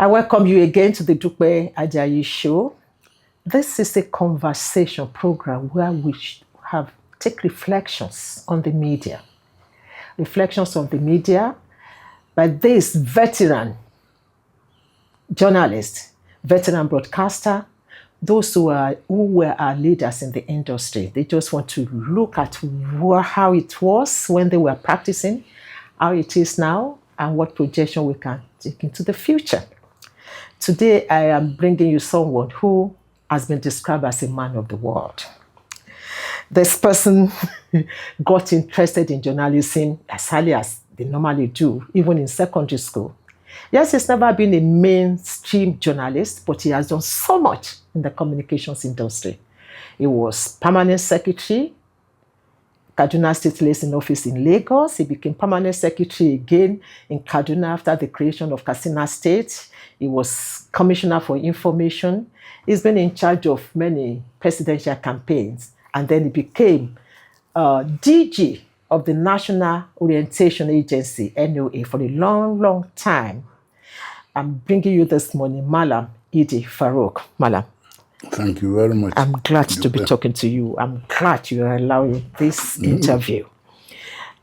I welcome you again to the Dupe Ajayi show. This is a conversation program where we take reflections on the media. Reflections on the media by this veteran journalist, veteran broadcaster, those who were our leaders in the industry. They just want to look at how it was when they were practicing, how it is now, and what projection we can take into the future. Today, I am bringing you someone who has been described as a man of the world. This person got interested in journalism as early as they normally do, even in secondary school. Yes, he's never been a mainstream journalist, but he has done so much in the communications industry. He was permanent secretary, Kaduna State Liaison Office in Lagos. He became permanent secretary again in Kaduna after the creation of Katsina State. He was commissioner for information. He's been in charge of many presidential campaigns. And then he became DG of the National Orientation Agency, NOA, for a long, long time. I'm bringing you this morning, Mallam Idi Farouk. Mallam. Thank you very much. I'm glad to be talking to you. I'm glad you are allowing this interview.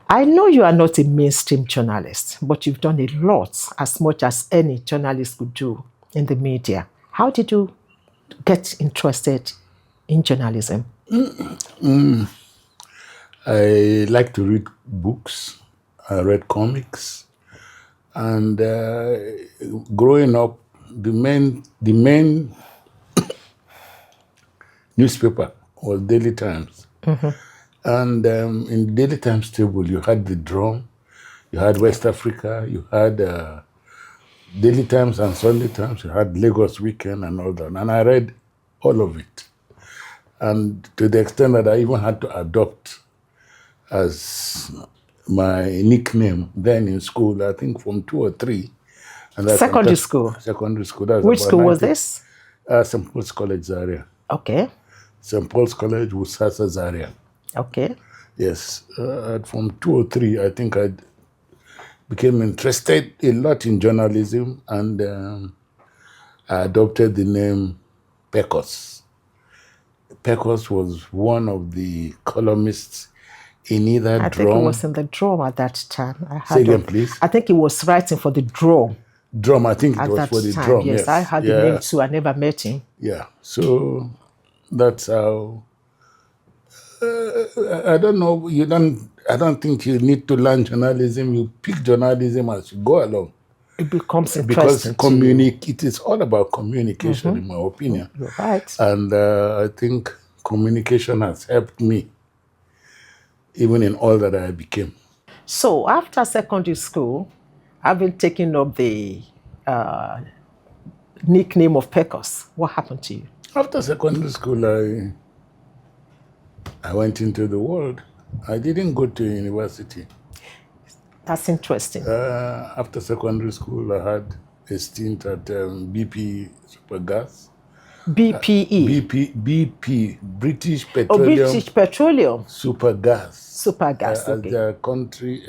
I know you are not a mainstream journalist, but you've done a lot, as much as any journalist could do in the media. How did you get interested in journalism? I like to read books. I read comics. And growing up, the main newspaper was Daily Times. And in Daily Times table, you had the Drum, you had West Africa, you had Daily Times and Sunday Times, you had Lagos Weekend and all that. And I read all of it. And to the extent that I even had to adopt as my nickname then in school, I think from 2 or 3. And that's Secondary school? Secondary school. That's Which school was this? St. Paul's College, Zaria. Okay. St. Paul's College, Wusasa, Zaria. Okay. Yes. From 2 or 3, I think I became interested a lot in journalism, and I adopted the name Pecos. Pecos was one of the columnists in either Drum. I think it was in the Drum at that time. Say again, please. I think he was writing for the Drum. Drum, I think it was for the time, Drum. Yes, I had the name too. I never met him. Yeah. So that's how. I don't know. I don't think you need to learn journalism. You pick journalism as you go along. It becomes interesting. Because it is all about communication, in my opinion. You're right. And I think communication has helped me, even in all that I became. So after secondary school, having taken up the nickname of Pecos, what happened to you? After secondary school, I went into the world. I didn't go to university. That's interesting. After secondary school, I had a stint at BP Supergas. BPE? BP, British Petroleum. Oh, British Petroleum. Supergas. Supergas, okay. Their country,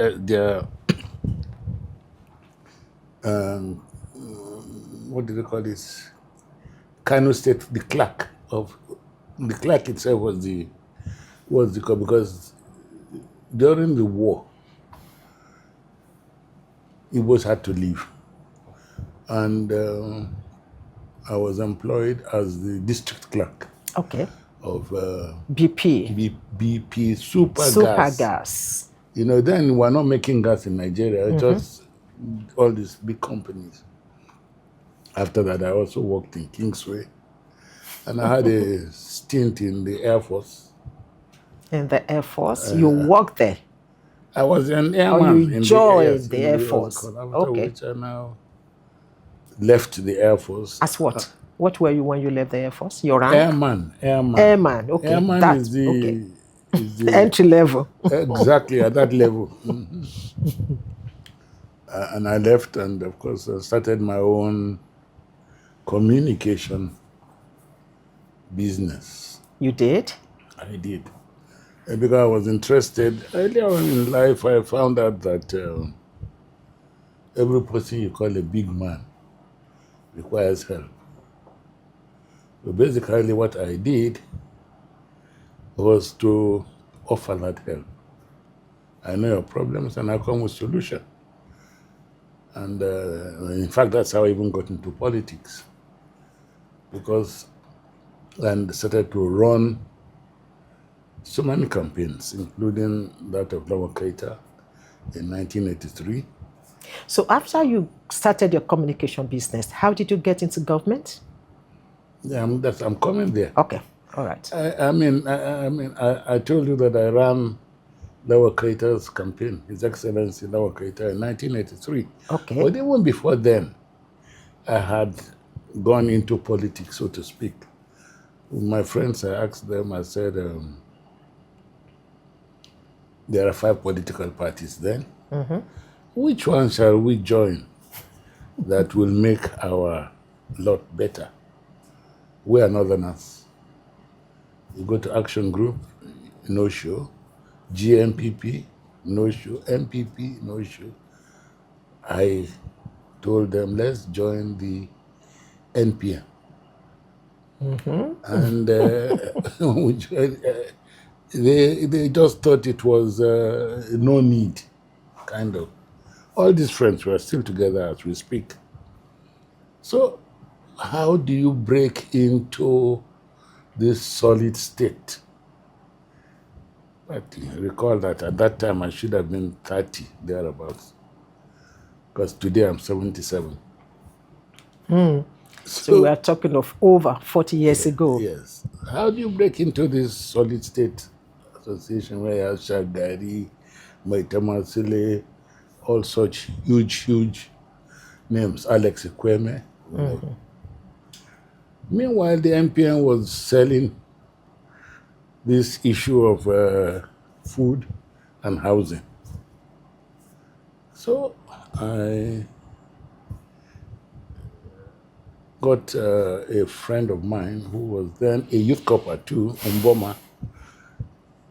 what do they call this? Kano State, the clerk itself was the because during the war, Igbos had to leave, and I was employed as the district clerk. Okay. Of BP. BP Supergas. Supergas. You know, then we're not making gas in Nigeria, just all these big companies. After that, I also worked in Kingsway, and I had a stint in the Air Force. In the Air Force? You worked there? I was an airman. Oh, you joined the Air Force. After which I now left the Air Force. As what? What were you when you left the Air Force? Your rank? Airman. Airman, okay. Airman is the entry level. Exactly, at that level. And I left, and of course I started my own communication business. You did? I did. Because I was interested. Earlier on in life, I found out that every person you call a big man requires help. So basically what I did was to offer that help. I know your problems and I come with solution. And in fact, that's how I even got into politics. Because and started to run so many campaigns, including that of Lawa Keita in 1983. So after you started your communication business, how did you get into government? Yeah, I'm coming there. Okay, all right. I told you that I ran Lawa Keita's campaign, His Excellency Lawa Keita, in 1983. Okay. But even before then, I had gone into politics, so to speak. My friends, I asked them, I said, there are 5 political parties then. Which one shall we join that will make our lot better? We are Northerners. You go to Action Group, no show. GMPP, no show. MPP, no show. I told them, let's join the NPM. And they just thought it was no need, kind of. All these friends were still together as we speak. So how do you break into this solid state? But recall that at that time I should have been 30, thereabouts. Because today I'm 77. So we are talking of over 40 years ago. Yes. How do you break into this solid state association where you have Shagari, Maitamasile, all such huge names, Alex Ekweme? Meanwhile, the MPN was selling this issue of food and housing. So I got a friend of mine who was then a youth corper too, Mboma,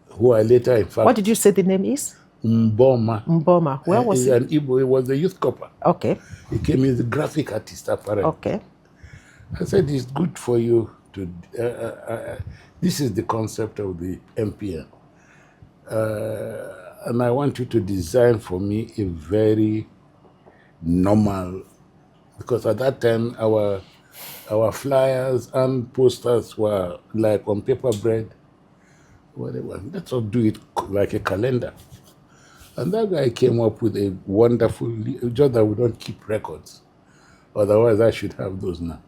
who I later, in fact... What did you say the name is? Mboma. Mboma. Where was He's he? an Igbo. He was a youth corper. Okay. He came as a graphic artist, apparently. Okay. I said, it's good for you to... this is the concept of the MPN. And I want you to design for me a very normal... Because at that time, our flyers and posters were like on paper bread. Whatever. Let's not do it like a calendar. And that guy came up with a wonderful... Just that we don't keep records. Otherwise, I should have those now.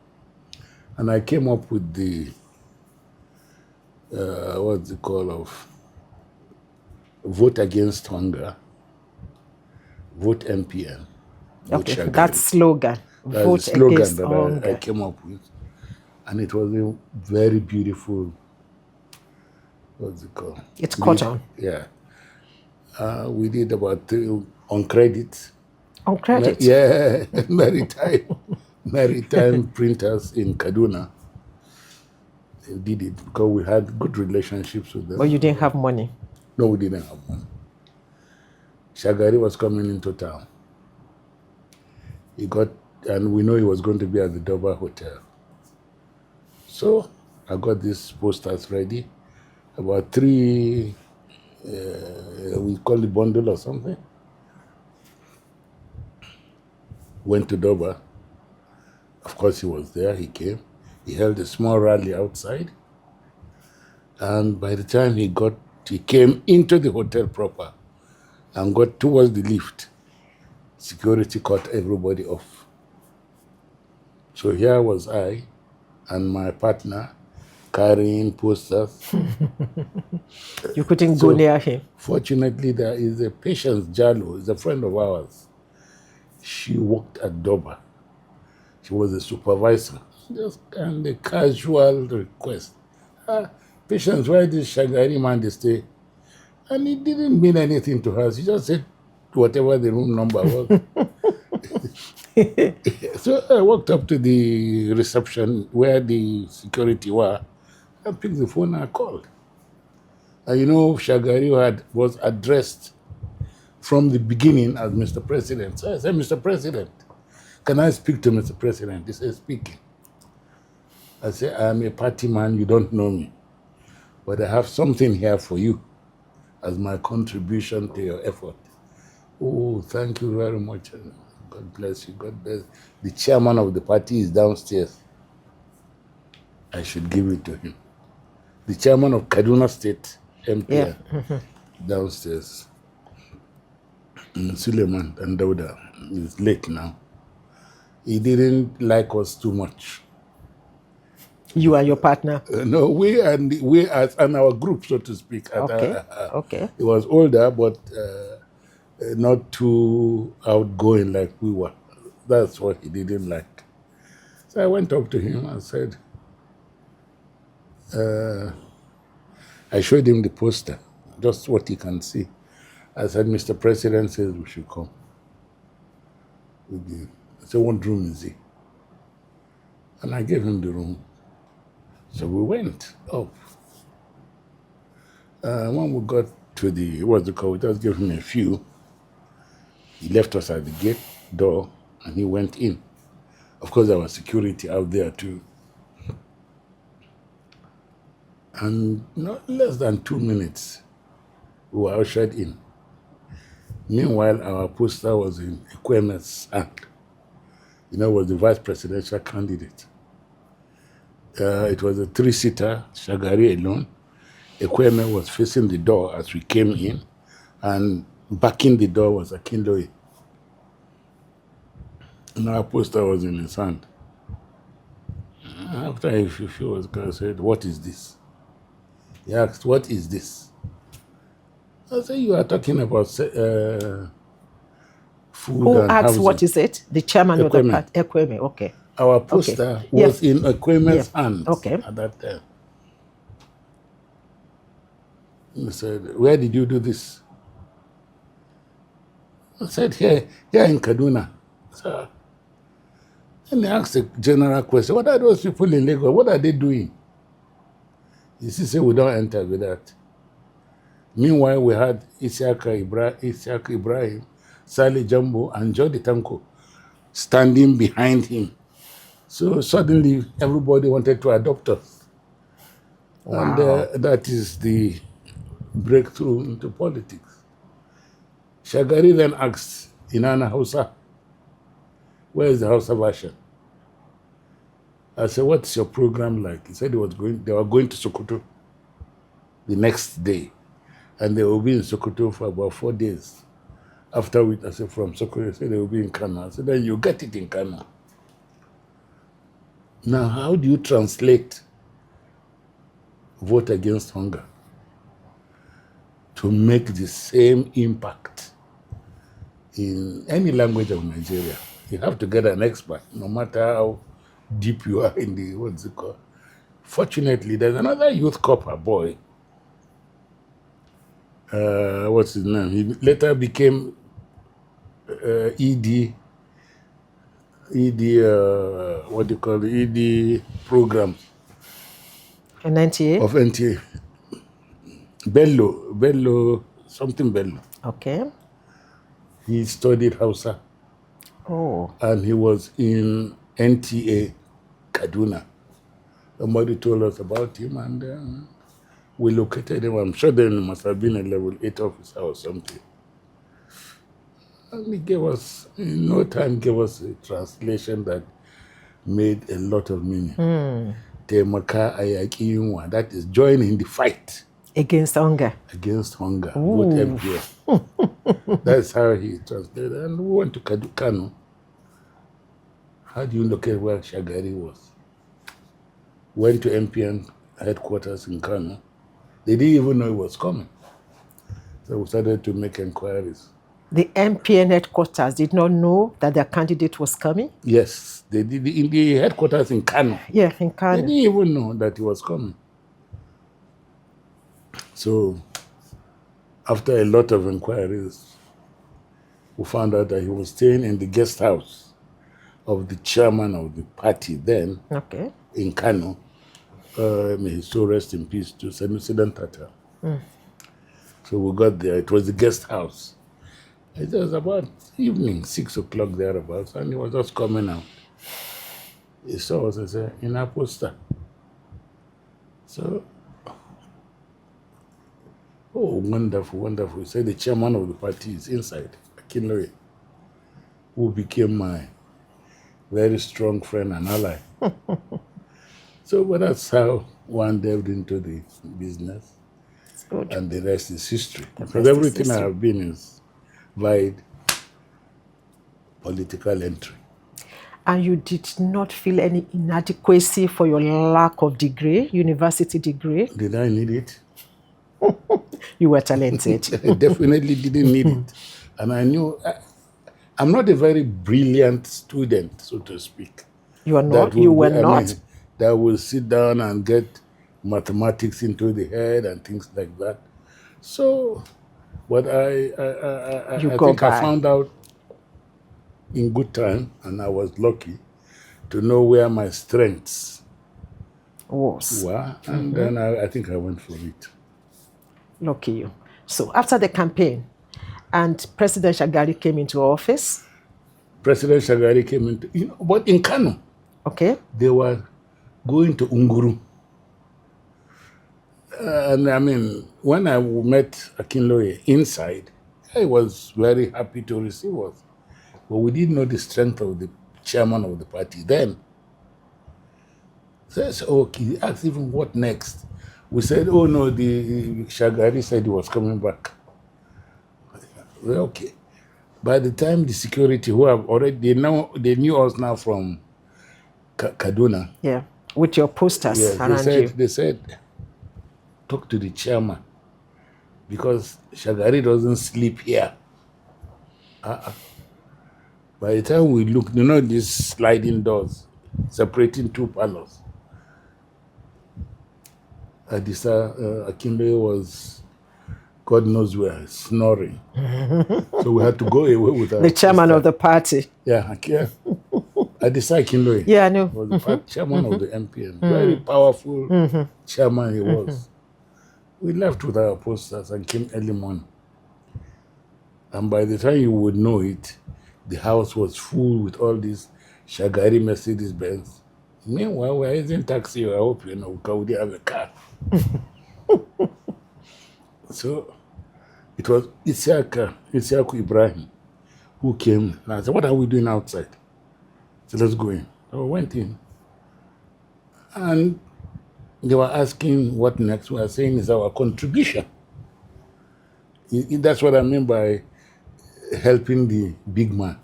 And I came up with the, what's it called, of Vote Against Hunger, Vote MPN. Okay, that slogan. Vote the slogan against that hunger. I came up with. And it was a very beautiful, what's it called? It's caught on. Yeah. We did about 3 on credit. On credit? Yeah, maritime printers in Kaduna. They did it because we had good relationships with them. But you didn't have money? No, we didn't have money. Shagari was coming into town. And we know he was going to be at the Dover Hotel. So I got these posters ready. About 3, we call it bundle or something. Went to Dover. Of course, he was there. He came. He held a small rally outside. And by the time he came into the hotel proper and got towards the lift, security cut everybody off. So here was I and my partner carrying posters. You couldn't go near him? Fortunately, there is a Patience Jalo, is a friend of ours. She worked at Dover. She was a supervisor. Just kind of casual request. Patience, why did Shagari man stay? And it didn't mean anything to her. She just said whatever the room number was. So I walked up to the reception where the security were. I picked the phone and I called. And you know, Shagari was addressed from the beginning as Mr. President. So I said, Mr. President, can I speak to Mr. President? He said, speaking. I said, I'm a party man, you don't know me. But I have something here for you as my contribution to your effort. Oh, thank you very much. God bless you, God bless. The chairman of the party is downstairs. I should give it to him. The chairman of Kaduna State, MPN, downstairs. Suleiman and Dauda is late now. He didn't like us too much. You and your partner? No, we and our group, so to speak. Okay. He was older, but not too outgoing like we were. That's what he didn't like. So I went up to him and said, I showed him the poster, just what he can see. I said, Mr. President says we should come. I said, what room is he? And I gave him the room. So we went up. When we got to the, what's it called, we just gave him a few. He left us at the gate door and he went in. Of course, there was security out there too. And not less than 2 minutes, we were ushered in. Meanwhile, our poster was in Ekweme's hand. Was the vice presidential candidate. It was a 3-seater, Shagari alone. Ekweme was facing the door as we came in, and backing the door was Akinloye. And our poster was in his hand. After a few was going, I said, what is this? He asked, what is this? I said, you are talking about food. Who and asked housing. what is it? The chairman of the party? Ekweme, okay. Our poster was in Ekweme's hands at that time. He said, where did you do this? I said, here in Kaduna. So, and he asked a general question, what are those people in Lagos? What are they doing? He said, we don't enter with that. Meanwhile, we had Isiaka Ibrahim, Sali Jambo, and Jody Tanko standing behind him. So suddenly, everybody wanted to adopt us. Wow. And that is the breakthrough into politics. Shagari then asked Inana Hausa, where is the Hausa version? I said, what's your program like? He said they were going to Sokoto the next day. And they will be in Sokoto for about 4 days. After I said, from Sokoto, they said they will be in Kano. I said, then you get it in Kano. Now, how do you translate vote against hunger to make the same impact in any language of Nigeria? You have to get an expert, no matter how deep you are in the, what's it called? Fortunately, there's another youth corps boy. What's his name? He later became ED, what do you call it? ED program. In 98? Of NTA. Bello, something Bello. Okay. He studied Hausa. Oh. And he was in NTA Kaduna. Somebody told us about him and we located him. I'm sure then he must have been a level 8 officer or something. And he gave us, in no time, gave us a translation that made a lot of meaning. Temaka Ayaki Yunwa, that is join in the fight. Against hunger. Against hunger. Vote MPN. That's how he translated. And we went to Kano. How do you locate where Shagari was? Went to MPN headquarters in Kano. They didn't even know he was coming. So we started to make inquiries. The MPN headquarters did not know that their candidate was coming? Yes, they did in the headquarters in Kano. Yeah, in Kano. They didn't even know that he was coming. So, after a lot of inquiries, we found out that he was staying in the guest house of the chairman of the party then, in Kano. May his soul rest in peace, to Sanusi Tata. So we got there. It was the guest house. It was about evening, 6 o'clock thereabouts, and he was just coming out. He saw us and said, in our poster. So, oh, wonderful, wonderful. He said the chairman of the party is inside, Akinloye, who became my very strong friend and ally. So, but that's how one delved into the business. Good. And the rest is history. Because everything I have been is wide political entry. And you did not feel any inadequacy for your lack of degree, university degree? Did I need it? You were talented. I definitely didn't need it. And I knew I'm not a very brilliant student, so to speak. You are not? You were not? That will sit down and get mathematics into the head and things like that. So, but I think I found out in good time, and I was lucky to know where my strengths were, and then I think I went for it. Lucky you. So after the campaign, and President Shagari came into office? President Shagari came into, but in Kano, okay, they were going to Unguru. And I mean, when I met Akinloye inside, I was very happy to receive us. But we didn't know the strength of the chairman of the party then. So I said, okay, he asked even what next. We said, oh no, the Shagari said he was coming back. Well, okay. By the time the security, who have already, they knew us now from Kaduna. Yeah, with your posters around you. They said, talk to the chairman, because Shagari doesn't sleep here. By the time we looked, these sliding doors separating two parlors. Adisa Akinloye was, God knows where, snoring. So we had to go away with our the chairman of the party. Yeah, Adisa Akinloye. Yeah, I know. Was the chairman of the MPN. Very powerful chairman he was. We left with our posters and came early morning. And by the time you would know it, the house was full with all these Shagari Mercedes Benz. Meanwhile, we're using taxi. I hope you know, because we didn't have a car. So it was Isiaku Ibrahim who came and I said, what are we doing outside? So let's go in. So we went in. And they were asking what next. We were saying is our contribution. That's what I mean by helping the big man.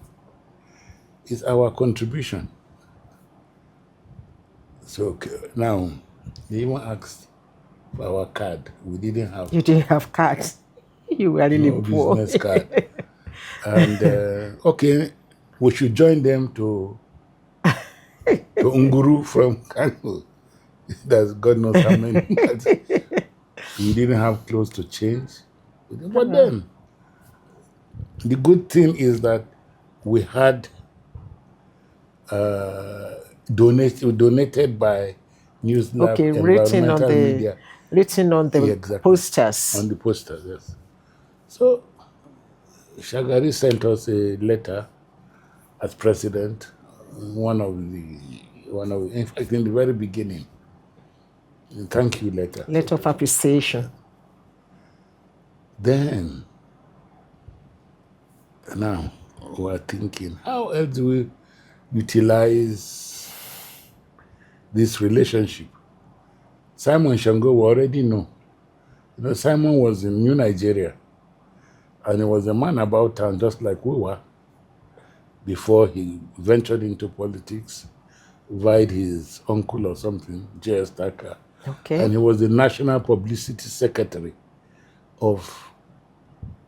It's our contribution. So now, they even asked for our card. We didn't have. You didn't have cards. You were really poor. Business card. And okay, we should join them to Unguru from Kano. That's God knows how many. We didn't have clothes to change. But then, the good thing is that we had donated by Newslab, environmental media. Written on the posters. On the posters, yes. So, Shagari sent us a letter as president, in fact, in the very beginning, a thank you letter. Letter of appreciation. Then, now, we're thinking, how else do we utilize this relationship? Simon Shango we already know. Simon was in New Nigeria, and he was a man about town just like we were before he ventured into politics, vied his uncle or something, J.S. Tucker. Okay. And he was the National Publicity Secretary of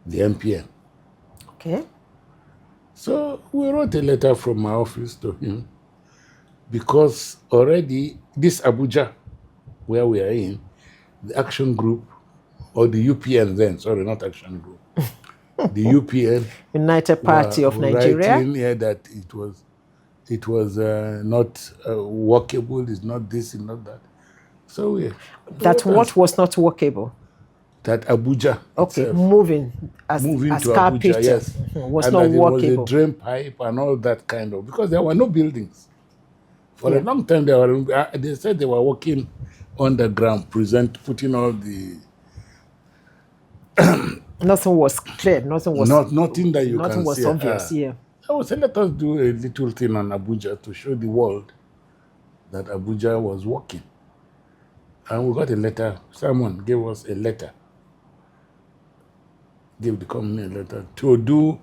the MPN. Okay. So we wrote a letter from my office to him because already this Abuja, where we are in, the action group, or the UPN then, sorry, not action group, the UPN, United Party of Nigeria, writing here that it was not workable, it's not this, it's not that. So that what was not workable? that Abuja itself, moving moving as to car Abuja, picture, yes. was And not that it was a workable. drain pipe and all that kind of, because there were no buildings. For Yeah. a long time, they said they were working underground, putting all the... Nothing was clear. Nothing was nothing that you nothing can was see. obvious. Yeah. I would say, let us do a little thing on Abuja to show the world that Abuja was working. And we got a letter. Someone gave us a letter, gave the company a letter to do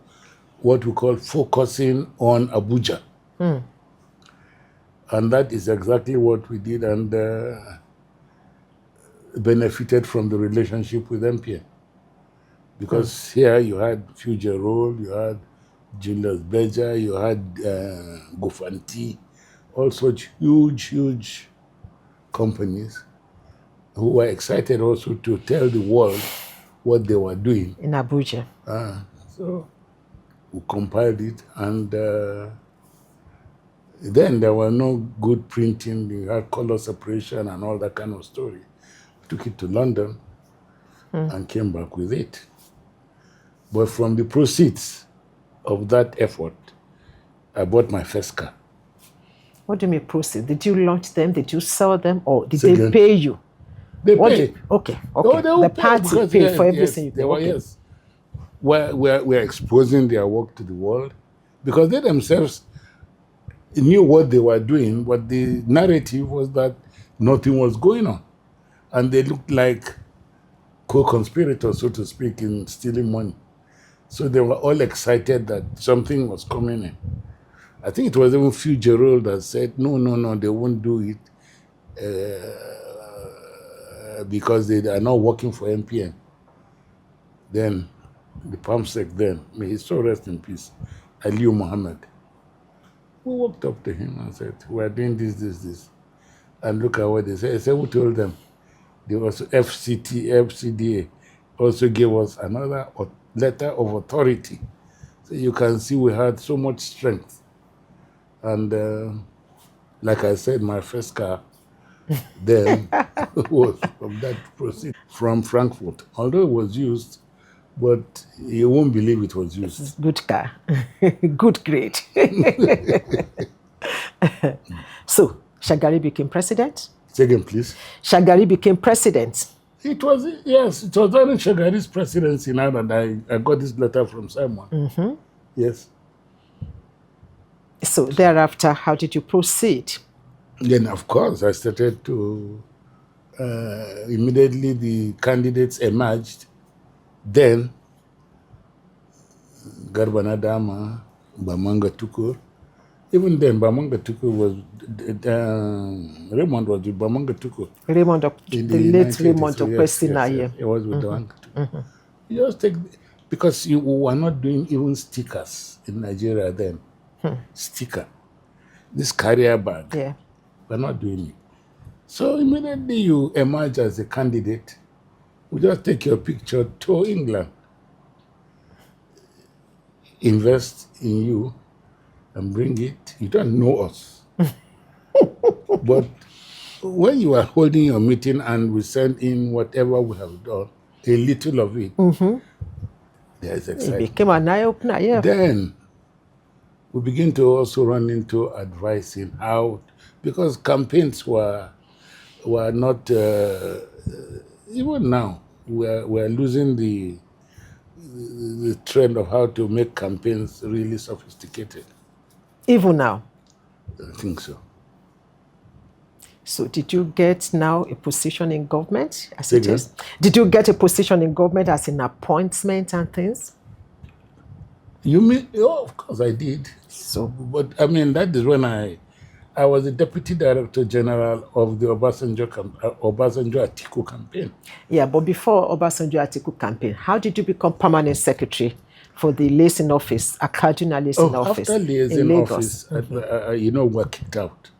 what we call focusing on Abuja. And that is exactly what we did, and benefited from the relationship with MPN. Because here you had Future Roll, you had Julius Berger, you had Gofanti, all such huge companies who were excited also to tell the world what they were doing. In Abuja. So we compiled it, and then there was no good printing. We had color separation and all that kind of story. Took it to London and came back with it. But from the proceeds of that effort, I bought my first car. What do you mean proceed? Did you launch them? Did you sell them? Or did Second. they pay you? They paid. Okay. No, they will The pay party because, paid yes, for everything yes, you did. Yes. We're exposing their work to the world, because they themselves knew what they were doing, but the narrative was that nothing was going on. And they looked like co-conspirators, so to speak, in stealing money. So they were all excited that something was coming in. I think it was even Future Roll that said, no, they won't do it because they are not working for MPN. Then the PAMSEC then, may his soul rest in peace, Aliyu Muhammad. We walked up to him and said, we are doing this. And look at what they said. I said, who told them? They also FCDA also gave us another letter of authority. So you can see we had so much strength. And like I said, my first car then was from that proceed from Frankfurt. Although it was used, but you won't believe it was used. Good car. Good grade. So, Shagari became president? Second, please. Shagari became president. It was during Shagari's presidency now that I got this letter from Simon. Yes. So thereafter, how did you proceed? Then, of course, I started to, immediately the candidates emerged. Then, Garba Nadama, Bamanga Tukur. Even then, Bamanga Tukur was, Raymond was with Bamanga Tukur. Raymond, the late Raymond Okwesina, yes. He was with Bamanga Tukur. You just take, because you were not doing even stickers in Nigeria then. Sticker. This carrier bag. Yeah. We're not doing it. So immediately you emerge as a candidate, we just take your picture to England, invest in you, and bring it. You don't know us. But when you are holding your meeting and we send in whatever we have done, a little of it, there's excitement. It became an eye-opener, yeah. Then we begin to also run into advising how, because campaigns were not, even now, we're losing the trend of how to make campaigns really sophisticated. Even now? I think so. So did you get now a position in government? As it is? Did you get a position in government as an appointment and things? You mean, oh, of course I did. So, but I mean, that is when I was the Deputy Director General of the Obasanjo Atiku campaign. Yeah, but before Obasanjo Atiku campaign, how did you become permanent secretary for the liaison office, Akaduna liaison office? After liaison office, we were kicked out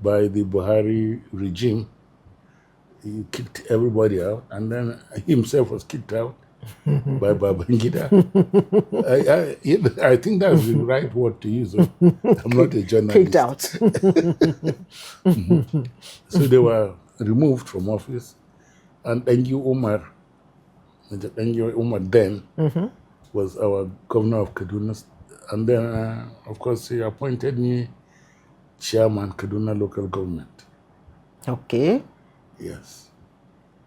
by the Buhari regime. He kicked everybody out, and then he himself was kicked out by Babangida. I think that's the right word to use. I'm not a journalist. Kicked out. So they were removed from office, and Engi Umar Mr. Engineer Umar then was our governor of Kaduna. And then, of course, he appointed me chairman Kaduna local government. Okay. Yes.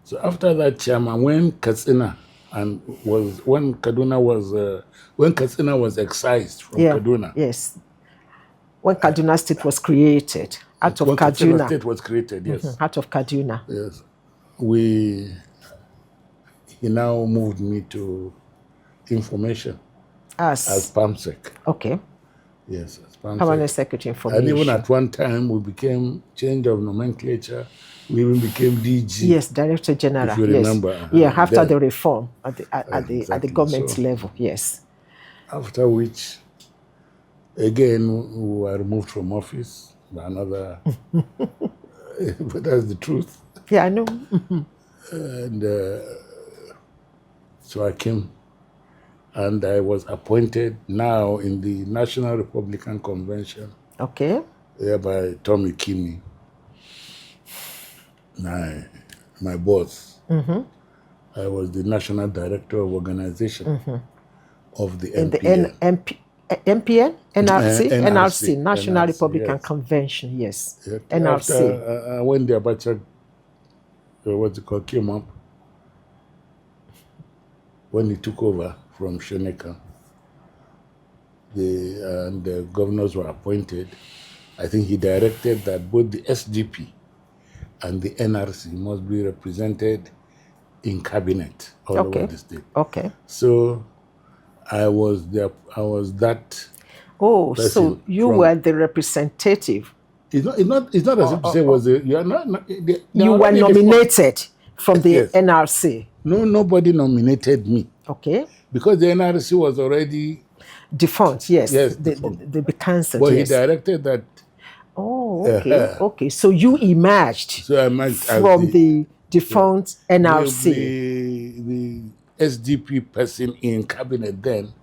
So after that chairman, when Katsina was excised from Kaduna. Yes. When Kaduna State was created, out of when Kaduna. Katsina State was created, yes. Out of Kaduna. Yes. He now moved me to information as PAMSEC. Okay. Yes, as PAMSEC. Permanent Secretary Information. And even at one time, we became change of nomenclature. We even became DG. Yes, Director General. If you remember. Yeah, after the reform at the government level. Yes. After which, again, we were removed from office by another. But that's the truth. Yeah, I know. And so I came, and I was appointed now in the National Republican Convention. Okay. There by Tommy Kinney, my boss. I was the National Director of Organization of the NPN. NPN? NRC? NRC, National NRC, Republican yes. Convention, yes. Yeah, NRC. After, when the Abacha, came up, when he took over from Shoneka, the governors were appointed. I think he directed that both the SDP and the NRC must be represented in cabinet all over the state. Okay. So I was that. Oh, so you were the representative. It's not as if you say was a, you are not. You were nominated from the NRC. No, nobody nominated me. Okay. Because the NRC was already defunct. Yes. Yes. The cancelled. But yes. he directed that. Oh, okay. Okay. So you emerged. So I emerged from the defunct NRC. The SDP person in cabinet then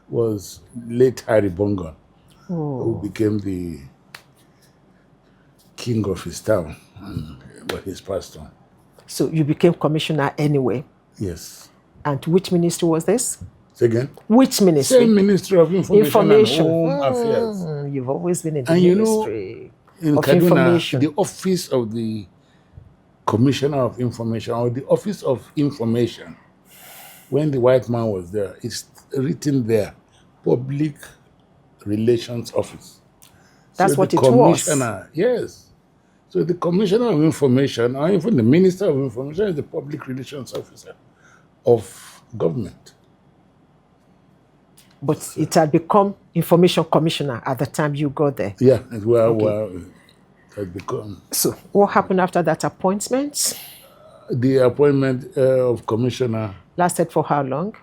was late Harry Bongon, who became the king of his town, but he's passed on. So you became commissioner anyway? Yes. And which ministry was this? Say again? Which ministry? Same Ministry of Information and Home Affairs. You've always been in the ministry in of Kaduna, information. The office of the Commissioner of Information, or the Office of Information, when the white man was there, it's written there, Public Relations Office. That's so what the it commissioner, was? Yes. So the Commissioner of Information, or even the Minister of Information, is the Public Relations Officer of government. But it had become Information Commissioner at the time you got there? Yeah, it had become. So what happened after that appointment? The appointment of Commissioner lasted for how long?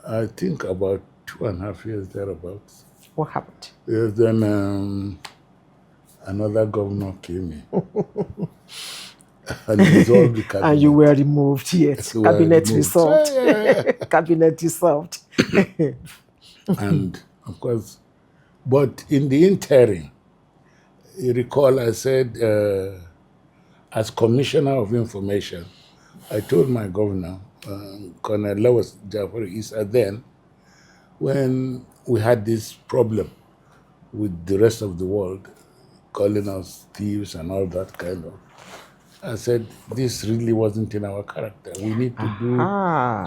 I think about 2.5 years thereabouts. What happened? Yes, then another governor came in and dissolved the cabinet. And you were removed, yes. Cabinet dissolved. Cabinet dissolved. And of course, but in the interim, you recall I said, as Commissioner of Information, I told my governor, Colonel Lewis Jafar Issa then, when we had this problem with the rest of the world, calling us thieves and all that kind of, I said, this really wasn't in our character. We need to do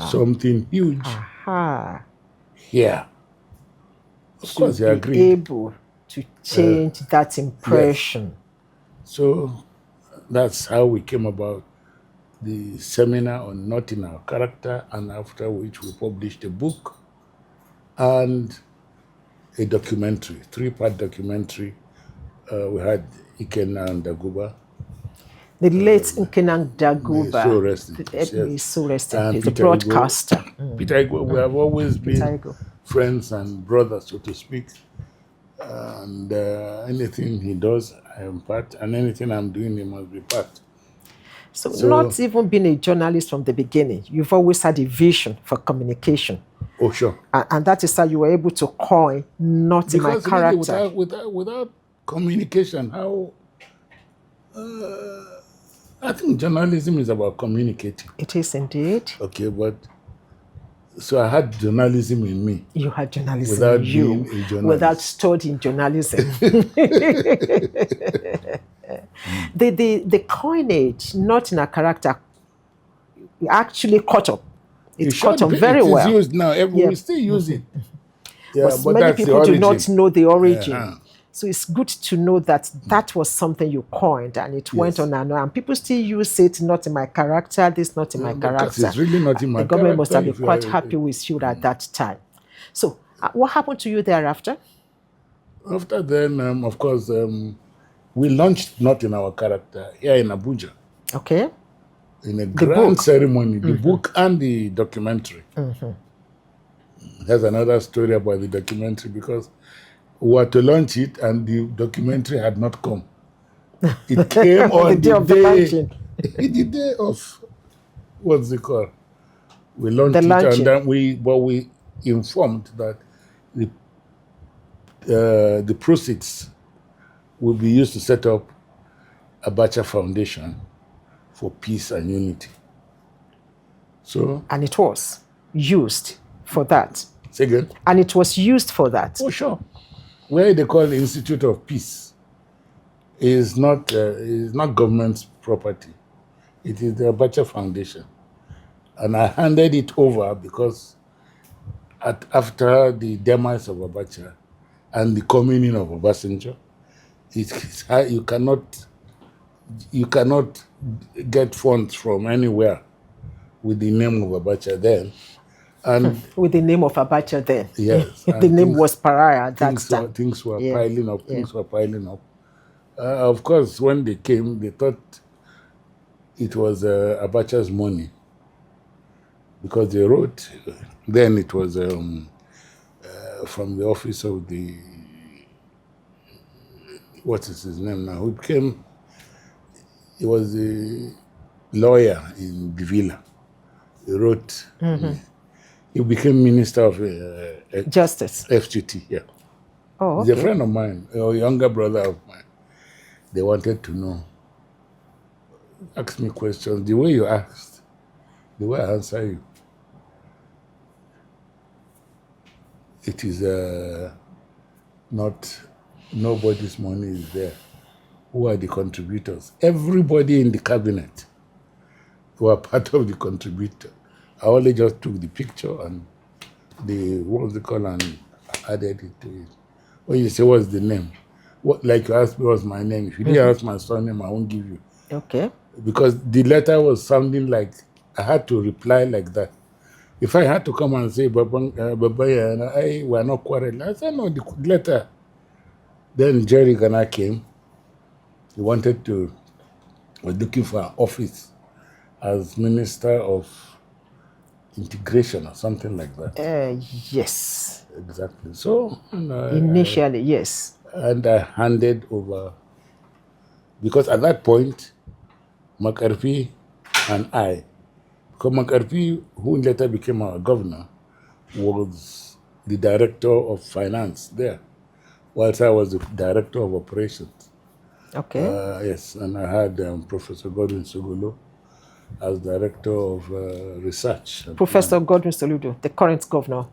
something huge here. Of course, he agreed. Able to change that impression. Yes. So that's how we came about the seminar on Not in Our Character, and after which we published a book and a documentary, 3-part documentary. We had Ikenna and Daguba. The late Ikenna Daguba. So rest in peace. Yes. So rest in peace. The broadcaster. Peter Igwe, we have always been friends and brothers, so to speak. And anything he does, I am part, and anything I'm doing, he must be part. So not even being a journalist from the beginning, you've always had a vision for communication. Oh, sure. And that is how you were able to coin Not in My Character. Without communication, how... I think journalism is about communicating. It is indeed. Okay, but So I had journalism in me. You had journalism Without in you, being a journalist. without studying journalism. the coinage, not in a character, actually caught up. It caught on very it is well. used now. We still use it. Yeah, But but many that's the people do not origin. know the origin. Uh-huh. So it's good to know that that was something you coined and it went Yes. on and on. And people still use it, not in my character, this not in my Because character. it's really not in my The government must have character been if you quite are- happy with you at that time. So what happened to you thereafter? After then, of course, we launched not in our character here in Abuja Okay. in a grand ceremony, the book and the documentary. There's another story about the documentary because we were to launch it and the documentary had not come. It came on The day of the launching. the day of, what's it called? We launched The it launching. and then we informed that the proceeds will be used to set up Abacha Foundation for peace and unity. So, And it was used for that. say again? And it was used for that. Oh, sure. Where they call the Institute of Peace is not government property. It is the Abacha Foundation. And I handed it over because after the demise of Abacha and the coming in of Obasanjo, you cannot get funds from anywhere with the name of Abacha then. And with the name of Abacha then. yes. The name was Pariah at that time. Things were piling up. Things were piling up. Of course, when they came, they thought it was Abacha's money because they wrote. Then it was from the office of the, what is his name now? He was a lawyer in Divila. He wrote. He became Minister of Justice. FGT. Yeah. Oh, He's okay. a friend of mine, a younger brother of mine. They wanted to know. Ask me questions. The way you asked, the way I answer you. It is not nobody's money is there. Who are the contributors? Everybody in the cabinet who are part of the contributor. I only just took the picture and and added it to it. When you say what's the name, like you asked me what's my name. If you didn't ask my surname, I won't give you. Okay. Because the letter was sounding like I had to reply like that. If I had to come and say Baba and I were not quarreling, I said no, the letter. Then Jerry Ghana came. He was looking for an office as Minister of Integration or something like that. Yes. Exactly. So Initially, yes. And I handed over because at that point, McCarthy and I, because McCarthy, who later became our governor, was the director of finance there, whilst I was the director of operations. Okay. Yes, and I had Professor Godwin Sogolo as director of research. Professor Godwin Soludo, the current governor.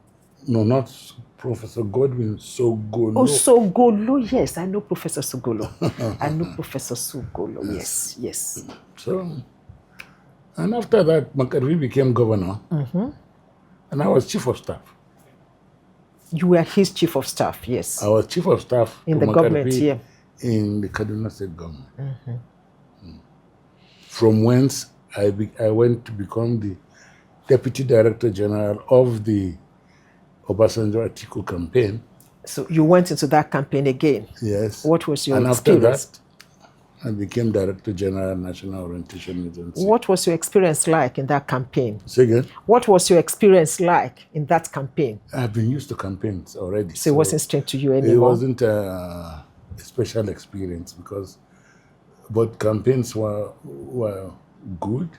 No, not Professor Godwin Sogolo. Oh, Sogolo, yes. I know Professor Sogolo. I know Professor Sogolo, yes. So, and after that, McCarthy became governor, and I was chief of staff. You were his chief of staff, yes. I was chief of staff in to the McCarthy government, yeah. in the Kaduna State government. From whence I went to become the Deputy Director General of the Obasanjo Atiku campaign. So you went into that campaign again? Yes. What was your and experience? After that, I became Director General National Orientation Agency. What was your experience like in that campaign? Say again? What was your experience like in that campaign? I've been used to campagns already. So it wasn't strange to you anymore? It wasn't a special experience because both campaigns were good,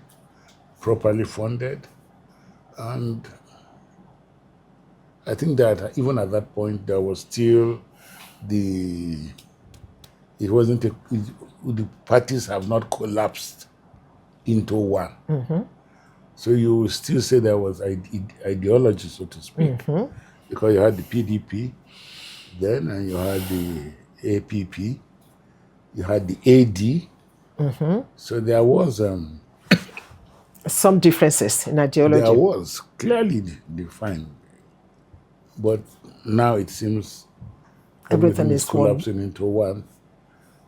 properly funded, and I think that even at that point there was still the parties have not collapsed into one. So you will still say there was ideology, so to speak, because you had the PDP then, and you had the APP, you had the AD. So there was some differences in ideology. there was clearly defined, but now it seems everything is collapsing into one,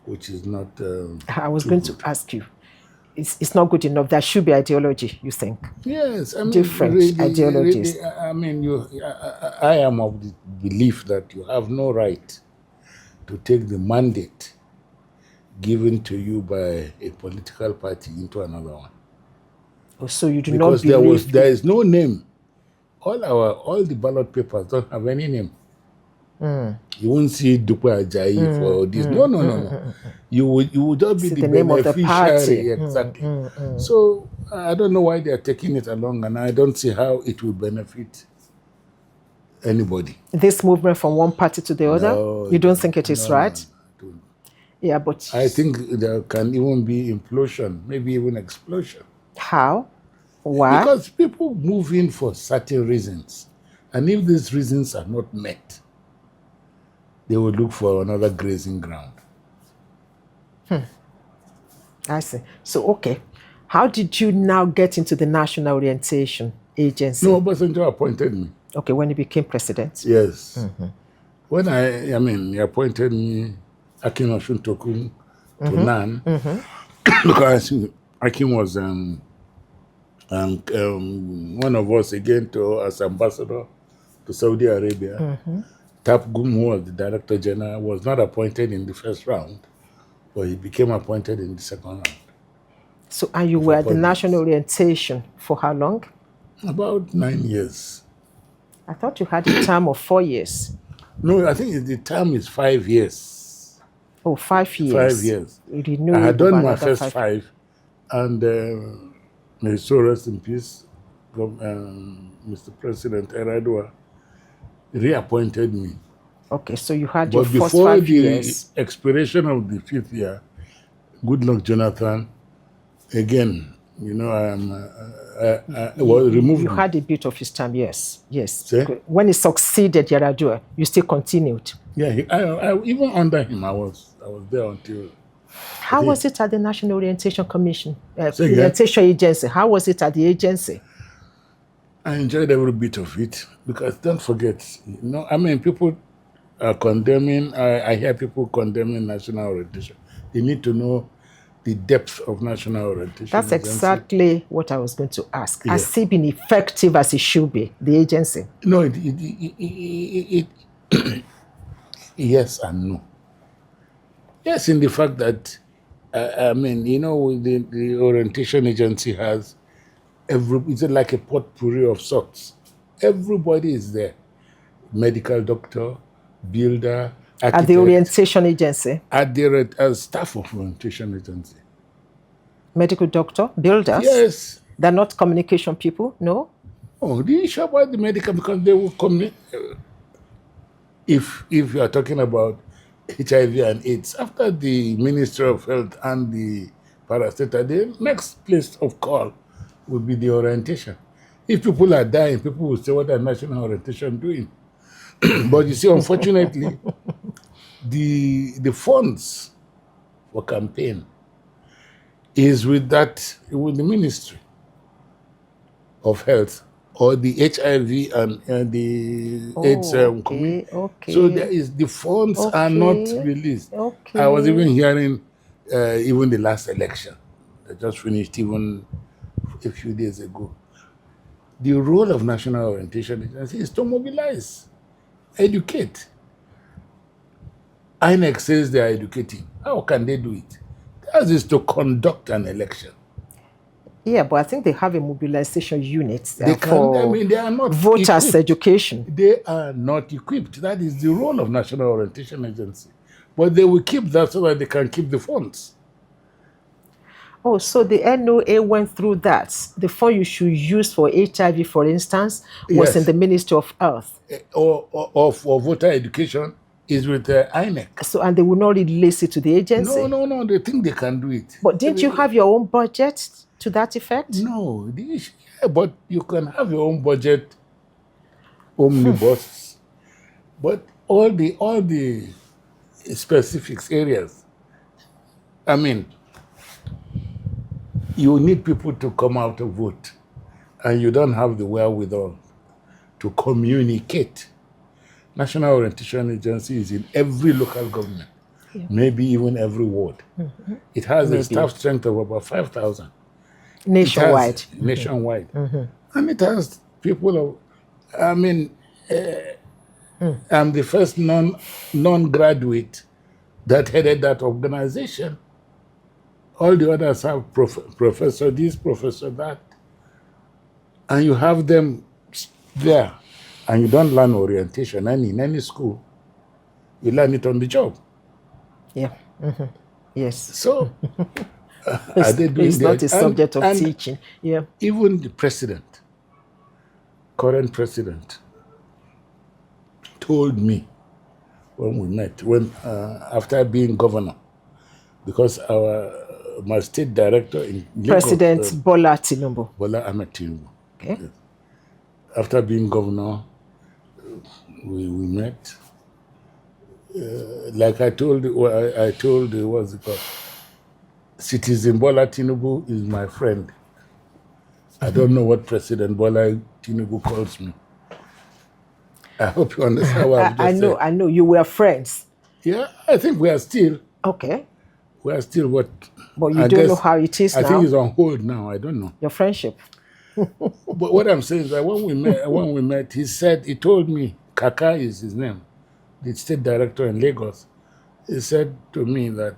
which is not. I was going to ask you, it's not good enough. There should be ideology, you think? Yes, I mean, different ideologies. I mean, I am of the belief that you have no right to take the mandate given to you by a political party into another one. Oh, so you do because not believe there is no name. All the ballot papers don't have any name. You won't see Dupe Ajayi for this. No. You would just be the name of the party. Exactly. So I don't know why they are taking it along, and I don't see how it will benefit anybody. This movement from one party to the other? No, you don't think it is right? No. Yeah, but I think there can even be implosion, maybe even explosion. How? Why? Because people move in for certain reasons, and if these reasons are not met, they will look for another grazing ground. I see. So, okay. How did you now get into the National Orientation Agency? No, Obasanjo appointed me. Okay, when he became president? Yes. When he appointed me, Akin Oshuntoku, to NAN, because Akin was one of us again as ambassador to Saudi Arabia. Tapgum, who was the Director General, was not appointed in the first round, but he became appointed in the second round. So, and you were at the National Orientation for how long? About 9 years. I thought you had a term of 4 years. No, I think the term is 5 years. Oh, 5 years. 5 years. I had done my first 5, and may his soul rest in peace, Mr. President Eradua reappointed me. Okay, so you had your first 5 years. But before the expiration of the 5th year, Goodluck Jonathan, again, removed. You had a bit of his time, yes. See? When he succeeded Yaradua, you still continued. Yeah, even under him, I was there until. How was it at the National Orientation Commission, Orientation Agency? How was it at the agency? I enjoyed every bit of it, because don't forget, people are condemning. I hear people condemning national orientation. They need to know the depth of national orientation. That's exactly what I was going to ask. Yeah. Has it been effective as it should be, the agency? No, yes and no. Yes, in the fact that, the orientation agency has it's like a potpourri of sorts. Everybody is there. Medical doctor, builder, architect. At the orientation agency? At the staff of orientation agency. Medical doctor, builders? Yes. They're not communication people, no? Oh, the issue about the medical, because they will communicate. If you are talking about HIV and AIDS, after the Ministry of Health and the parastatal, the next place of call will be the orientation. If people are dying, people will say, what are national orientation doing? But you see, unfortunately, the funds for campaign is with the Ministry of Health or the HIV and the AIDS committee. Okay. So the funds are not released. Okay. I was even hearing even the last election that just finished even a few days ago. The role of National Orientation Agency is to mobilize, educate. INEC says they are educating. How can they do it? That is to conduct an election. Yeah, but I think they have a mobilization unit They are not voters' equipped. education. They are not equipped. That is the role of National Orientation Agency. But they will keep that so that they can keep the funds. Oh, so the NOA went through that. The fund you should use for HIV, for instance, was in the Ministry of Health. Or for voter education is with INEC. So, and they will not release it to the agency? No. They think they can do it. But didn't you have your own budget to that effect? No. but you can have your own budget omnibus, but all the specifics areas. I mean, you need people to come out and vote, and you don't have the wherewithal to communicate. National Orientation Agency is in every local government, maybe even every ward. It has a staff strength of about 5,000. Nationwide. Nationwide. And it has people of, I mean, I'm the first non-graduate that headed that organization. All the others have professor this, professor that. And you have them there. And you don't learn orientation in any school. You learn it on the job. Yeah. Yes. So, are they doing it's that? not a subject of teaching. Yeah. Even the president, current president, told me when we met, after being governor, because my state director in Lagos, President Bola Tinubu. Bola Ahmed Tinubu. Okay. Yes. After being governor, we met. Like I told what's it called? Citizen Bola Tinubu is my friend. I don't know what President Bola Tinubu calls me. I hope you understand what I'm just saying. I know. You were friends. Yeah, I think we are still. Okay. We are still what? But you don't know how it is now. I think it's on hold now. I don't know. Your friendship. But what I'm saying is that when we met, he told me, Kaka is his name, the state director in Lagos. He said to me that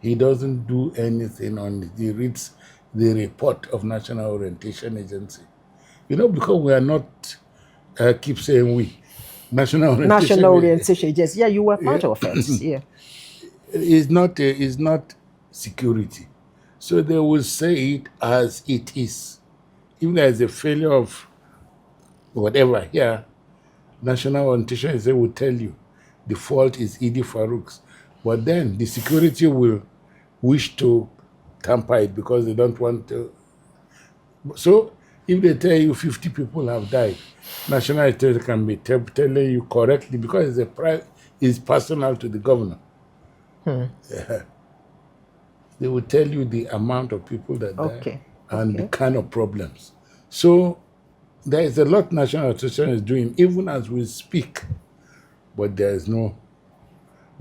he doesn't do anything on it. He reads the report of National Orientation Agency. Because we are not, keep saying we, National Orientation Agency. Yeah, you were part of it. Yeah. It's not security. So they will say it as it is. If there is a failure of whatever here, National Orientation Agency will tell you the fault is Idi Farouk's. But then the security will wish to tamper it because they don't want to. So if they tell you 50 people have died, National Orientation can be telling you correctly because it's personal to the governor. Yeah. They will tell you the amount of people that died and the kind of problems. So there is a lot National Orientation is doing, even as we speak, but there is the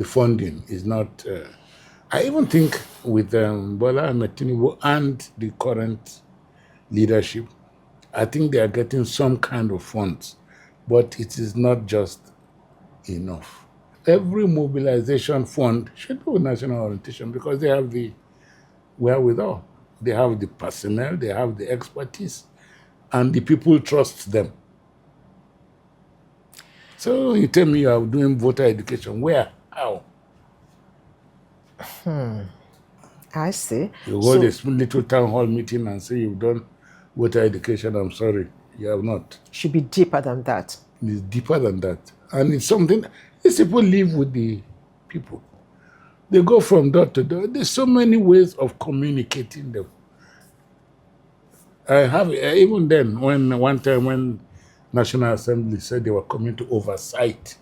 funding is not. I even think with Bola Ahmed Tinubu and the current leadership, I think they are getting some kind of funds, but it is not just enough. Every mobilization fund should be with National Orientation because they have the wherewithal. They have the personnel, they have the expertise, and the people trust them. So you tell me you are doing voter education. Where? How? I see. You hold a little town hall meeting and say you've done voter education. I'm sorry, you have not. Should be deeper than that. It's deeper than that. And it's something, these people live with the people. They go from door to door. There's so many ways of communicating them. I have, even then, one time when National Assembly said they were coming to oversight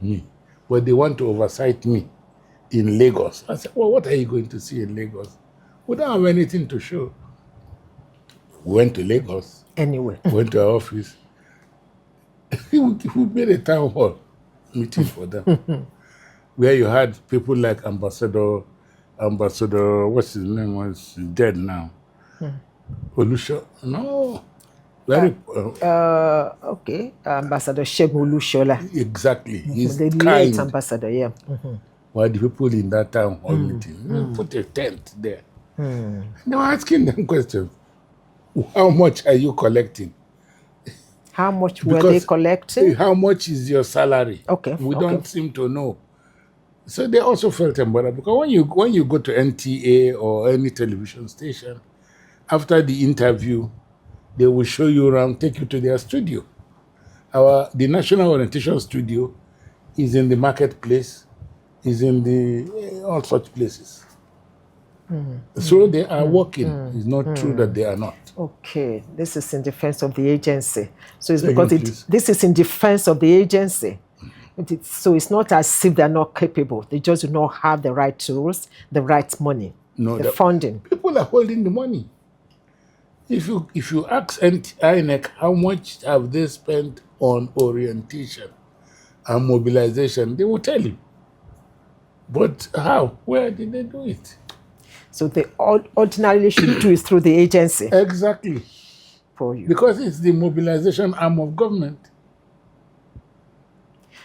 me, but they want to oversight me in Lagos. I said, well, what are you going to see in Lagos? We don't have anything to show. We went to Lagos. Anyway. Went to our office. We made a town hall meeting for them, where you had people like Ambassador, what's his name, was dead now. Olusho, no. Very. Okay, Ambassador Segun Olushola. Exactly. He's the kind. late ambassador, yeah. While the people in that town hall meeting put a tent there. They were asking them questions. How much are you collecting? How much were they collecting? How much is your salary? Okay. We don't seem to know. So they also felt embarrassed because when you go to NTA or any television station, after the interview, they will show you around, take you to their studio. The National Orientation Studio is in the marketplace, is in all such places. So they are working. It's not true that they are not. Okay, this is in defense of the agency. So it's Say because again, please. this is in defense of the agency. So it's not as if they're not capable. They just do not have the right tools, the right money, No, the funding. people are holding the money. If you ask INEC how much have they spent on orientation and mobilization, they will tell you. But how? Where did they do it? So they ordinarily should do it through the agency Exactly. for you. Because it's the mobilization arm of government.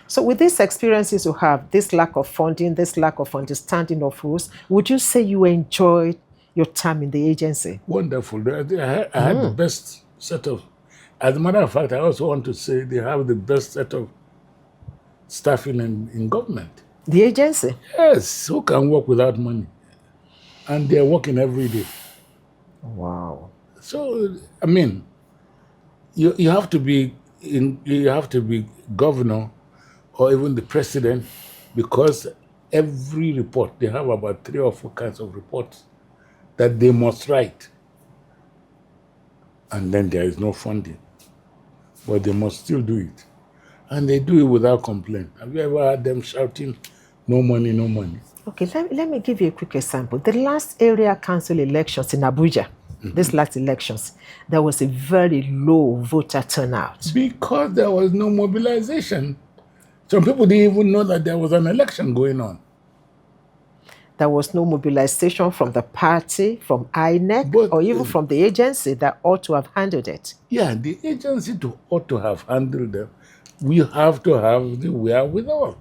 So with these experiences you have, this lack of funding, this lack of understanding of rules, would you say you enjoyed your time in the agency? Wonderful. I had the best set of... As a matter of fact, I also want to say they have the best set of staffing in government. The agency? Yes, who can work without money? And they're working every day. Wow. So, I mean, you have to be governor or even the president, because every report, they have about 3 or 4 kinds of reports that they must write. And then there is no funding. But they must still do it. And they do it without complaint. Have you ever heard them shouting, no money, no money? Okay, let me give you a quick example. The last area council elections in Abuja, these last elections, there was a very low voter turnout. Because there was no mobilization. Some people didn't even know that there was an election going on. There was no mobilization from the party, from INEC, or even from the agency that ought to have handled it. Yeah, the agency ought to have handled them. We have to have the wherewithal.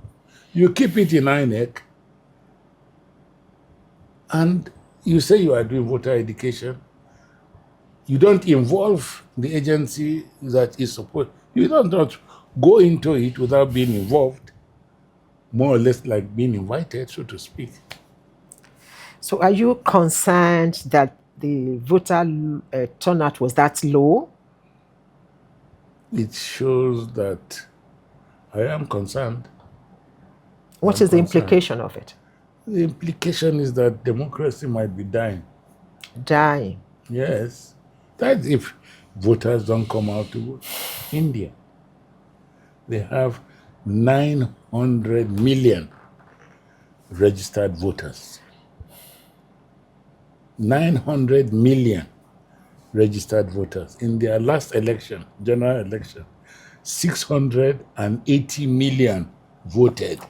You keep it in INEC, and you say you are doing voter education. You don't involve the agency that is supposed. You don't go into it without being involved, more or less like being invited, so to speak. So are you concerned that the voter turnout was that low? It shows that I am concerned. What is the implication of it? The implication is that democracy might be dying. Dying? Yes. That's if voters don't come out to vote. India, they have 900 million registered voters. 900 million registered voters. In their last election, general election, 680 million voted.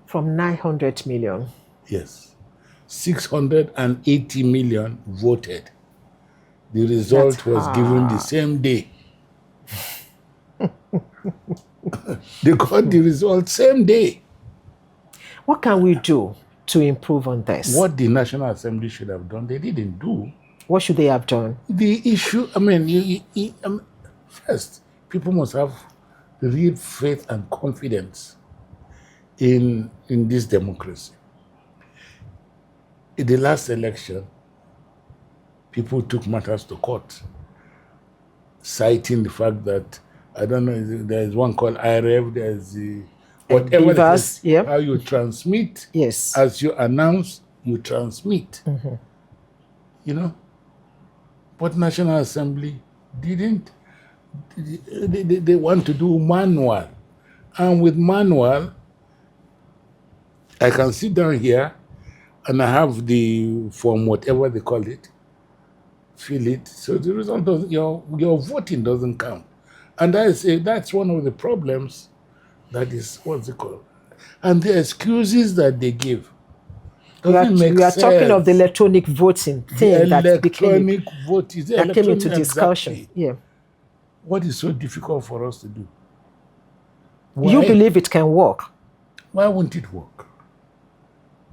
From 900 million? Yes. 680 million voted. The result was given the same day. They got the result same day. What can we do to improve on this? What the National Assembly should have done, they didn't do. What should they have done? The issue, I mean, first, people must have real faith and confidence in this democracy. In the last election, people took matters to court, citing the fact that, I don't know, there's one called IREV, there's the, whatever it is, how you transmit, as you announce, you transmit. You know? But National Assembly didn't, they want to do manual. And with manual, I can sit down here and I have the form, whatever they call it, fill it. So the result doesn't, your voting doesn't count. And that's one of the problems. That is, what's it called? And the excuses that they give doesn't make sense. We are talking of the electronic voting thing that came into discussion. Exactly. Yeah. What is so difficult for us to do? Why? You believe it can work? Why won't it work?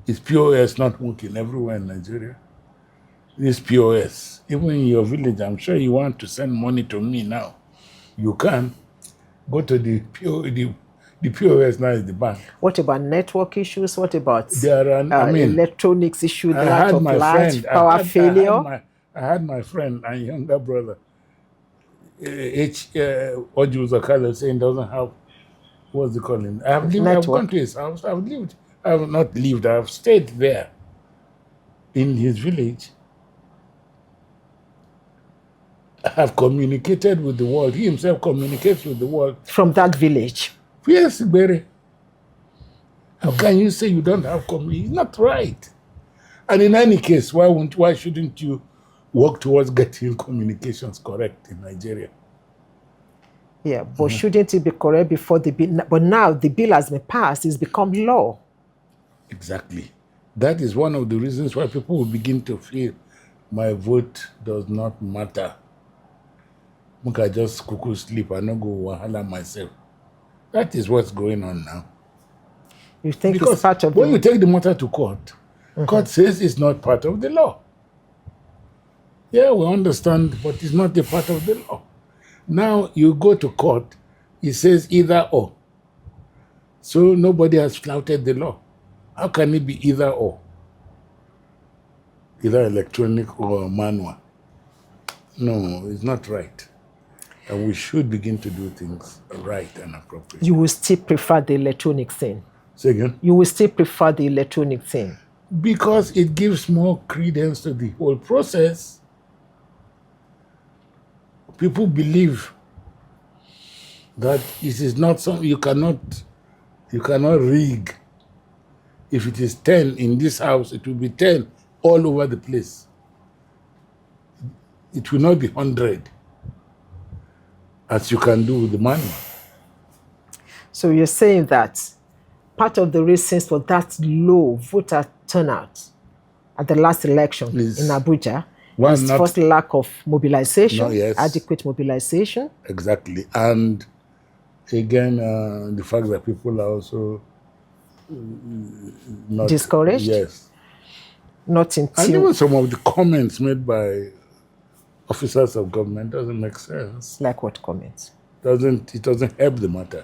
Is POS not working everywhere in Nigeria? This POS, even in your village, I'm sure you want to send money to me now. You can go to the POS now is the bank. What about network issues? What about electronics issues? Power failure? I had my friend and younger brother, Oju Zakala, saying doesn't have, what's it called? I've gone to his house. I have not lived, I have stayed there. in his village have communicated with the world. He himself communicates with the world. From that village. Yes, Berry. How can you say you don't have communication? It's not right. And in any case, why shouldn't you work towards getting communications correct in Nigeria? Yeah, but shouldn't it be correct before the bill? But now the bill has been passed, it's become law. Exactly. That is one of the reasons why people will begin to feel my vote does not matter. I just cuckoo sleep and not go wahala myself. That is what's going on now. You think Because it's part of when you take the matter to court, court says it's not part of the law. Yeah, we understand, but it's not a part of the law. Now you go to court, it says either or. So nobody has flouted the law. How can it be either or? Either electronic or manual. No, it's not right. And we should begin to do things right and appropriate. You will still prefer the electronic thing. Say again? You will still prefer the electronic thing. Because it gives more credence to the whole process. People believe that it is not something you cannot rig. If it is 10 in this house, it will be 10 all over the place. It will not be 100, as you can do with the manual. So you're saying that part of the reasons for that low voter turnout at the last election in Abuja is first lack of mobilization, adequate mobilization. Exactly. And again, the fact that people are also not discouraged. Yes. Not in and even some of the comments made by officers of government doesn't make sense. Like what comments? It doesn't help the matter.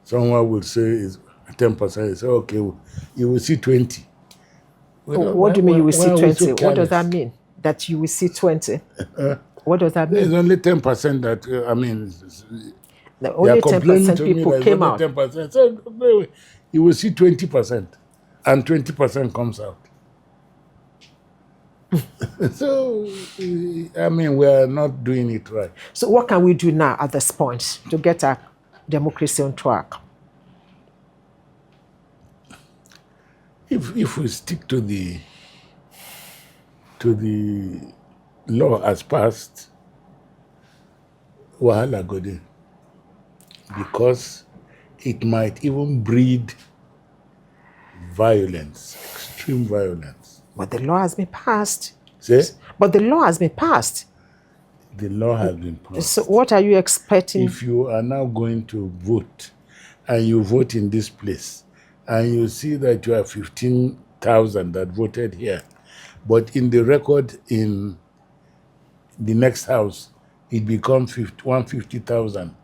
Someone will say it's 10%. Say, okay, you will see 20. What do you mean you will see 20? What does that mean? That you will see 20? What does that mean? There's only 10% that, I mean, only 10% people came out. 10%. So you will see 20%, and 20% comes out. So, I mean, we are not doing it right. So what can we do now at this point to get our democracy on track? If we stick to the law as passed, wahala go dey, because it might even breed violence, extreme violence. But the law has been passed. Say? But the law has been passed. The law has been passed. So what are you expecting? If you are now going to vote, and you vote in this place, and you see that you have 15,000 that voted here, but in the record in the next house, it becomes 150,000,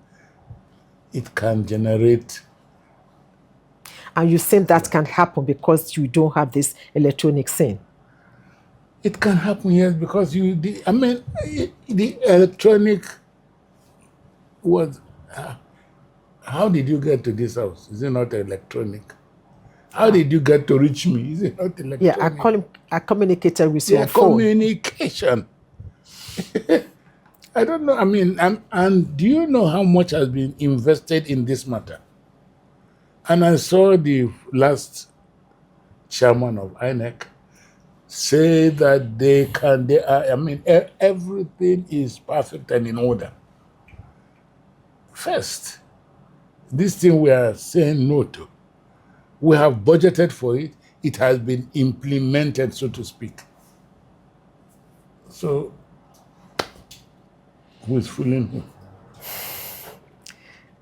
it can generate. And you think that can happen because you don't have this electronic thing? It can happen, yes, because the electronic was. How did you get to this house? Is it not electronic? How did you get to reach me? Is it not electronic? Yeah, I communicated with your phone. Communication. I don't know. I mean, and do you know how much has been invested in this matter? And I saw the last chairman of INEC say that everything is perfect and in order. First, this thing we are saying no to, we have budgeted for it. It has been implemented, so to speak. So, who is fooling who?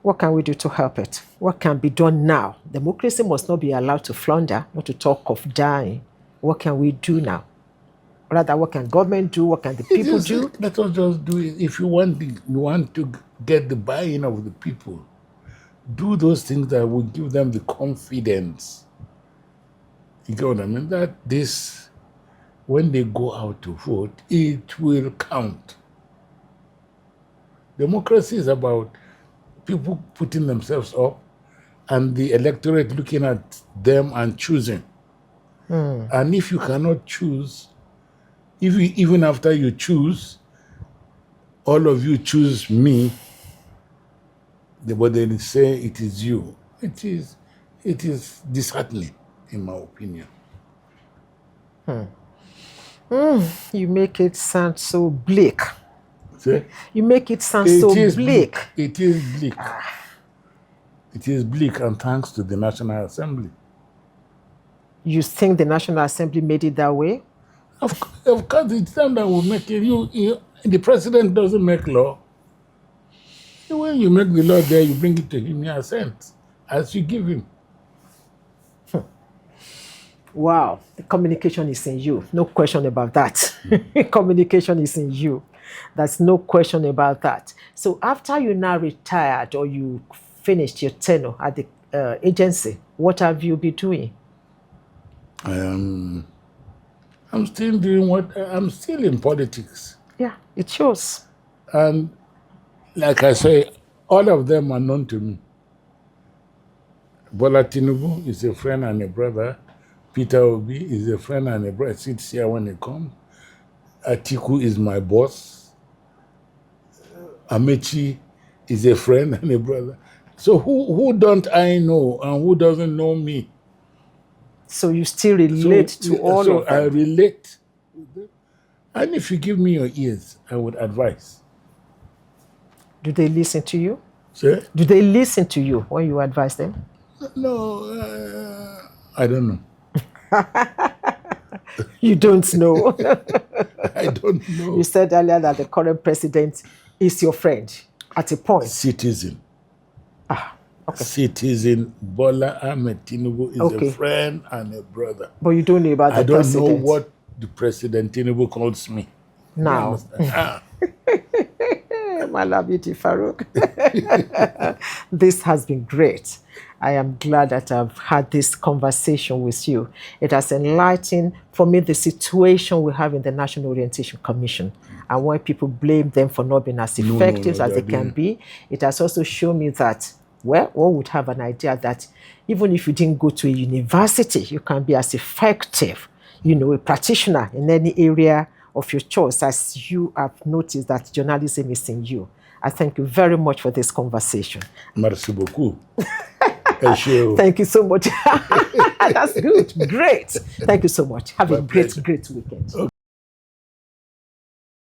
What can we do to help it? What can be done now? Democracy must not be allowed to flounder, not to talk of dying. What can we do now? Rather, what can government do? What can the people do? Let us just do it. If you want to get the buy-in of the people, do those things that will give them the confidence. You get what I mean? That when they go out to vote, it will count. Democracy is about people putting themselves up and the electorate looking at them and choosing. And if you cannot choose, even after you choose, all of you choose me, but they say it is you. It is disheartening, in my opinion. You make it sound so bleak. See? You make it sound so bleak. It is bleak. It is bleak, and thanks to the National Assembly. You think the National Assembly made it that way? Of course, it's them that will make it. The president doesn't make law. When you make the law there, you bring it to him, he assents, as you give him. Wow, the communication is in you. No question about that. Communication is in you. There's no question about that. So after you now retired or you finished your tenure at the agency, what have you been doing? I'm still doing I'm still in politics. Yeah, it shows. And like I say, all of them are known to me. Bola Tinubu is a friend and a brother. Peter Obi is a friend and a brother. Sits here when he comes. Atiku is my boss. Amechi is a friend and a brother. So who don't I know and who doesn't know me? So you still relate to all of them? So I relate with them. And if you give me your ears, I would advise. Do they listen to you? Sir? Do they listen to you when you advise them? No, I don't know. You don't know. I don't know. You said earlier that the current president is your friend at a point. Citizen. Okay. Citizen Bola Ahmed Tinubu is a friend and a brother. But you don't know about the president. I don't know what the President Tinubu calls me. Now. Mallam Idi Farouk. This has been great. I am glad that I've had this conversation with you. It has enlightened for me the situation we have in the National Orientation Commission and why people blame them for not being as effective as they can be. It has also shown me that, well, one would have an idea that even if you didn't go to a university, you can be as effective, a practitioner in any area of your choice, as you have noticed that journalism is in you. I thank you very much for this conversation. Merci beaucoup. Thank you so much. That's good. Great. Thank you so much. Have a great weekend. Okay.